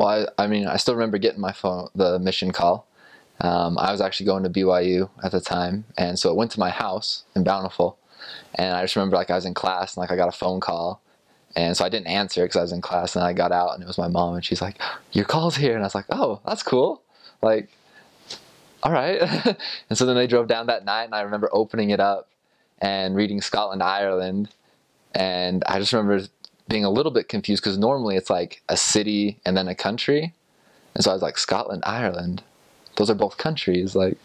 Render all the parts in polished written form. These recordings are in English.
Well, I mean, I still remember getting my phone, the mission call. I was actually going to BYU at the time, and so it went to my house in Bountiful. And I just remember like I was in class and like I got a phone call, and so I didn't answer because I was in class. And I got out and it was my mom, and she's like, "Your call's here," and I was like, "Oh, that's cool." Like, all right. And so then they drove down that night, and I remember opening it up and reading Scotland, Ireland, and I just remember being a little bit confused because normally it's like a city and then a country, and so I was like, Scotland, Ireland, those are both countries, like.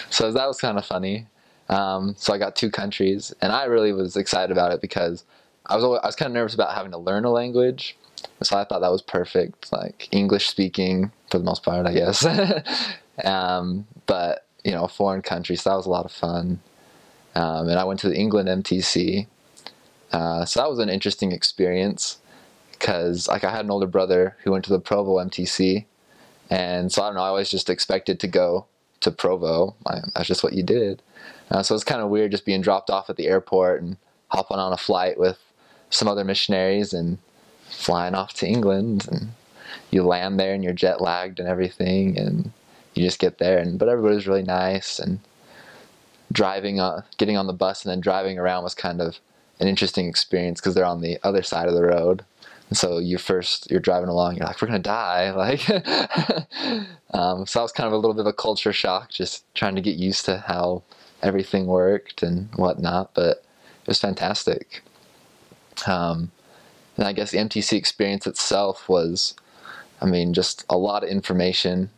So that was kind of funny. So I got two countries, and I really was excited about it because I was kind of nervous about having to learn a language. So I thought that was perfect, like English speaking for the most part, I guess. But you know, foreign country, so that was a lot of fun. And I went to the England MTC, so that was an interesting experience because like I had an older brother who went to the Provo MTC, and so I don't know, I always just expected to go to Provo. That's just what you did. So it's kind of weird just being dropped off at the airport and hopping on a flight with some other missionaries and flying off to England, and you land there and you're jet lagged and everything, and you just get there, but everybody was really nice, and getting on the bus and then driving around was kind of an interesting experience because they're on the other side of the road. And so you're driving along, you're like, we're gonna die, like. So that was kind of a little bit of a culture shock, just trying to get used to how everything worked and whatnot, but it was fantastic. And I guess the MTC experience itself was, I mean, just a lot of information.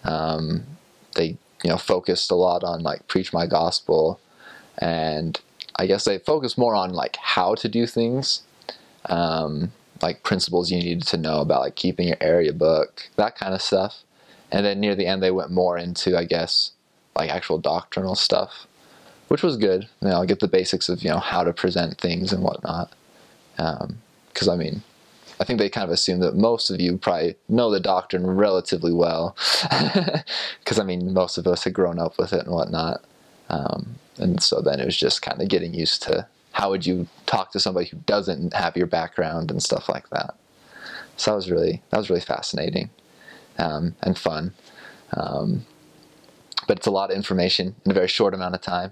They, focused a lot on like preach my gospel, and I guess they focused more on like how to do things, like principles you needed to know about like keeping your area book, that kind of stuff. And then near the end, they went more into, I guess, like actual doctrinal stuff, which was good. Get the basics of, how to present things and whatnot. Because, I mean, I think they kind of assume that most of you probably know the doctrine relatively well. Because, I mean, most of us had grown up with it and whatnot. And so then it was just kind of getting used to how would you talk to somebody who doesn't have your background and stuff like that. So that was really fascinating. And fun. But it's a lot of information in a very short amount of time.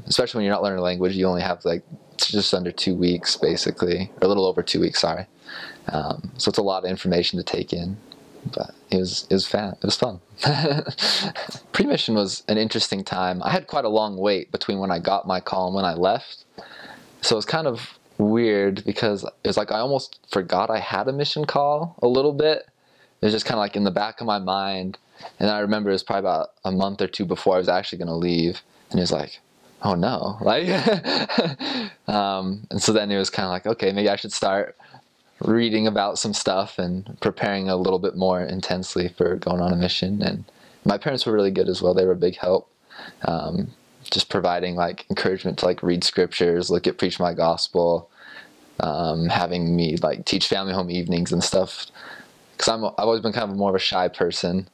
Especially when you're not learning a language, you only have like just under 2 weeks, basically, or a little over 2 weeks, sorry. So it's a lot of information to take in, but it was fun. Pre-mission was an interesting time. I had quite a long wait between when I got my call and when I left. So it was kind of weird because it was like I almost forgot I had a mission call a little bit. It was just kind of like in the back of my mind. And I remember it was probably about a month or two before I was actually going to leave. And it was like, oh no. Like, and so then it was kind of like, okay, maybe I should start reading about some stuff and preparing a little bit more intensely for going on a mission. And my parents were really good as well. They were a big help. Just providing like encouragement to like read scriptures, look at Preach My Gospel, having me like teach family home evenings and stuff. Because I've always been kind of more of a shy person,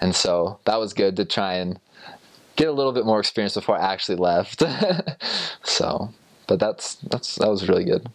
and so that was good to try and get a little bit more experience before I actually left. So, but that was really good.